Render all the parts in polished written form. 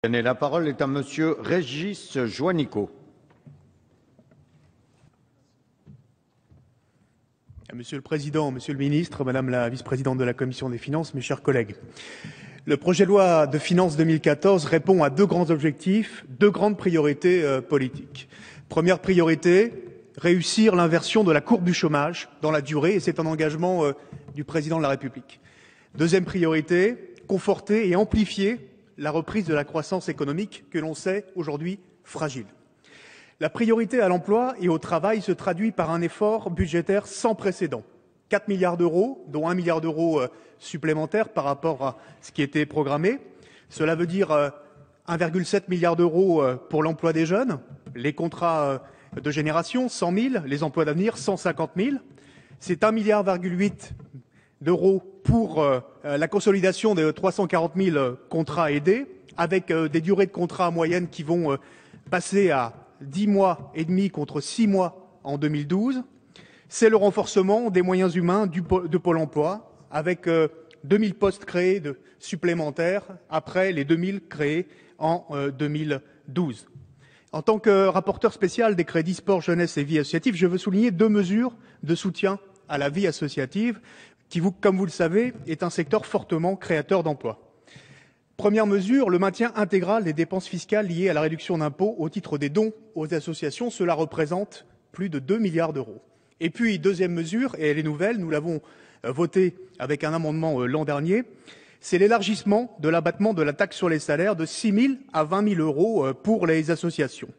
La parole est à Monsieur Régis Juanico. Monsieur le Président, Monsieur le Ministre, Madame la Vice-présidente de la Commission des Finances, mes chers collègues. Le projet de loi de finances 2014 répond à deux grands objectifs, deux grandes priorités politiques. Première priorité, réussir l'inversion de la courbe du chômage dans la durée, et c'est un engagement du Président de la République. Deuxième priorité, conforter et amplifier la reprise de la croissance économique que l'on sait aujourd'hui fragile. La priorité à l'emploi et au travail se traduit par un effort budgétaire sans précédent. 4 milliards d'euros, dont 1 milliard d'euros supplémentaires par rapport à ce qui était programmé. Cela veut dire 1,7 milliard d'euros pour l'emploi des jeunes, les contrats de génération, 100 000, les emplois d'avenir, 150 000. C'est 1,8 milliard d'euros pour la consolidation de 340 000 contrats aidés, avec des durées de contrat moyennes qui vont passer à 10 mois et demi contre 6 mois en 2012. C'est le renforcement des moyens humains de Pôle emploi, avec 2000 postes créés supplémentaires après les 2000 créés en 2012. En tant que rapporteur spécial des crédits sport, jeunesse et vie associative, je veux souligner deux mesures de soutien à la vie associative qui, comme vous le savez, est un secteur fortement créateur d'emplois. Première mesure, le maintien intégral des dépenses fiscales liées à la réduction d'impôts au titre des dons aux associations. Cela représente plus de 2 milliards d'euros. Et puis, deuxième mesure, et elle est nouvelle, nous l'avons votée avec un amendement l'an dernier, c'est l'élargissement de l'abattement de la taxe sur les salaires de 6 000 à 20 000 euros pour les associations.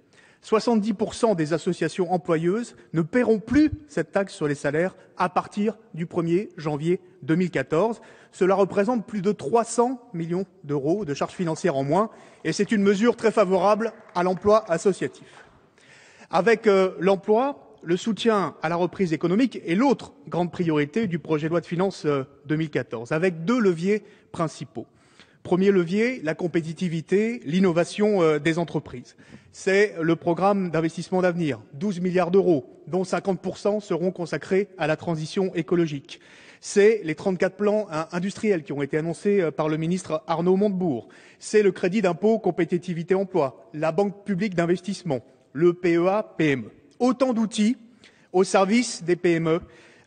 70% des associations employeuses ne paieront plus cette taxe sur les salaires à partir du 1er janvier 2014. Cela représente plus de 300 millions d'euros de charges financières en moins, et c'est une mesure très favorable à l'emploi associatif. Avec l'emploi, le soutien à la reprise économique est l'autre grande priorité du projet de loi de finances 2014, avec deux leviers principaux. Premier levier, la compétitivité, l'innovation des entreprises. C'est le programme d'investissement d'avenir, 12 milliards d'euros, dont 50% seront consacrés à la transition écologique. C'est les 34 plans industriels qui ont été annoncés par le ministre Arnaud Montebourg. C'est le crédit d'impôt compétitivité emploi, la banque publique d'investissement, le PEA-PME. Autant d'outils au service des PME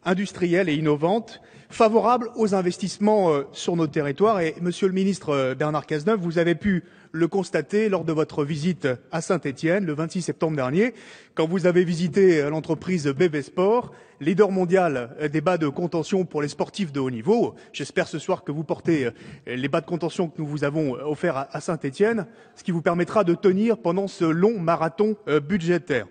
industrielles et innovantes, favorables aux investissements sur nos territoires. Et Monsieur le ministre Bernard Cazeneuve, vous avez pu le constater lors de votre visite à Saint-Étienne le 26 septembre dernier, quand vous avez visité l'entreprise BV Sport, leader mondial des bas de contention pour les sportifs de haut niveau. J'espère ce soir que vous portez les bas de contention que nous vous avons offerts à Saint-Étienne, ce qui vous permettra de tenir pendant ce long marathon budgétaire.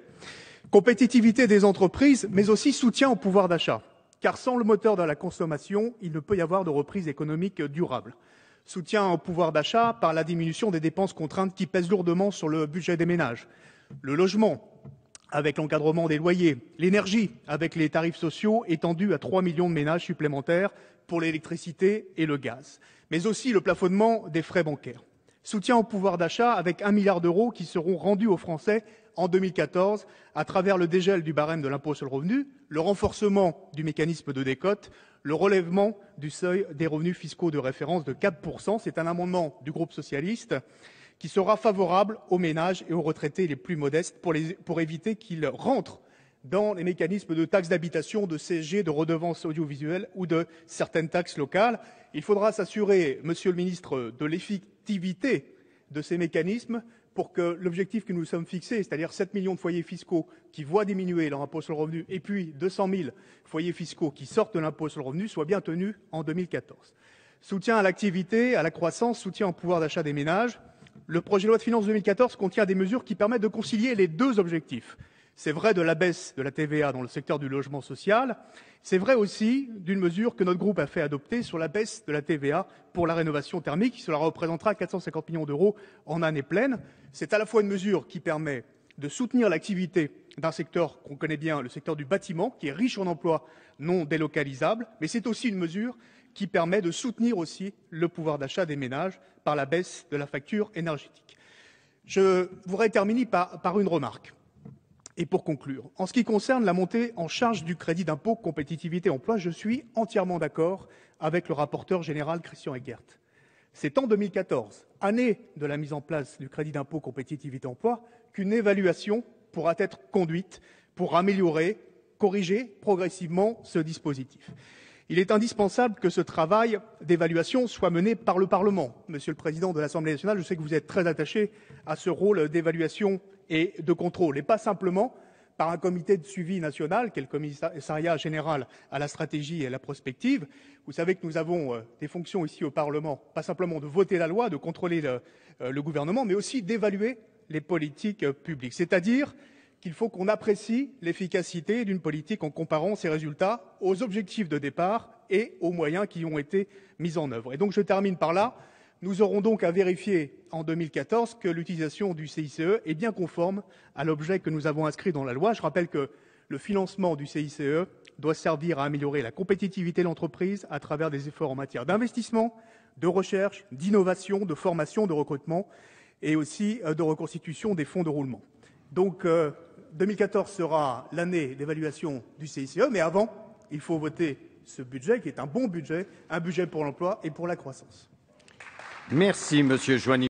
Compétitivité des entreprises, mais aussi soutien au pouvoir d'achat. Car sans le moteur de la consommation, il ne peut y avoir de reprise économique durable. Soutien au pouvoir d'achat par la diminution des dépenses contraintes qui pèsent lourdement sur le budget des ménages. Le logement, avec l'encadrement des loyers. L'énergie, avec les tarifs sociaux étendus à 3 millions de ménages supplémentaires pour l'électricité et le gaz. Mais aussi le plafonnement des frais bancaires. Soutien au pouvoir d'achat avec 1 milliard d'euros qui seront rendus aux Français en 2014 à travers le dégel du barème de l'impôt sur le revenu, le renforcement du mécanisme de décote, le relèvement du seuil des revenus fiscaux de référence de 4%. C'est un amendement du groupe socialiste qui sera favorable aux ménages et aux retraités les plus modestes pour éviter qu'ils rentrent dans les mécanismes de taxes d'habitation, de CSG, de redevances audiovisuelles ou de certaines taxes locales. Il faudra s'assurer, Monsieur le ministre, de l'effectivité de ces mécanismes pour que l'objectif que nous sommes fixés, c'est-à-dire 7 millions de foyers fiscaux qui voient diminuer leur impôt sur le revenu et puis 200 000 foyers fiscaux qui sortent de l'impôt sur le revenu, soit bien tenu en 2014. Soutien à l'activité, à la croissance, soutien au pouvoir d'achat des ménages. Le projet de loi de finances 2014 contient des mesures qui permettent de concilier les deux objectifs. C'est vrai de la baisse de la TVA dans le secteur du logement social. C'est vrai aussi d'une mesure que notre groupe a fait adopter sur la baisse de la TVA pour la rénovation thermique. Cela représentera 450 millions d'euros en année pleine. C'est à la fois une mesure qui permet de soutenir l'activité d'un secteur qu'on connaît bien, le secteur du bâtiment, qui est riche en emplois non délocalisables, mais c'est aussi une mesure qui permet de soutenir aussi le pouvoir d'achat des ménages par la baisse de la facture énergétique. Je voudrais terminer par une remarque. Et pour conclure, en ce qui concerne la montée en charge du crédit d'impôt compétitivité emploi, je suis entièrement d'accord avec le rapporteur général Christian Eckert. C'est en 2014, année de la mise en place du crédit d'impôt compétitivité emploi, qu'une évaluation pourra être conduite pour améliorer, corriger progressivement ce dispositif. Il est indispensable que ce travail d'évaluation soit mené par le Parlement. Monsieur le Président de l'Assemblée nationale, je sais que vous êtes très attaché à ce rôle d'évaluation et de contrôle, et pas simplement par un comité de suivi national, qui est le commissariat général à la stratégie et à la prospective. Vous savez que nous avons des fonctions ici au Parlement, pas simplement de voter la loi, de contrôler le gouvernement, mais aussi d'évaluer les politiques publiques. C'est-à-dire qu'il faut qu'on apprécie l'efficacité d'une politique en comparant ses résultats aux objectifs de départ et aux moyens qui ont été mis en œuvre. Et donc je termine par là. Nous aurons donc à vérifier en 2014 que l'utilisation du CICE est bien conforme à l'objet que nous avons inscrit dans la loi. Je rappelle que le financement du CICE doit servir à améliorer la compétitivité de l'entreprise à travers des efforts en matière d'investissement, de recherche, d'innovation, de formation, de recrutement et aussi de reconstitution des fonds de roulement. Donc 2014 sera l'année d'évaluation du CICE, mais avant, il faut voter ce budget qui est un bon budget, un budget pour l'emploi et pour la croissance. Merci, Monsieur Joannico.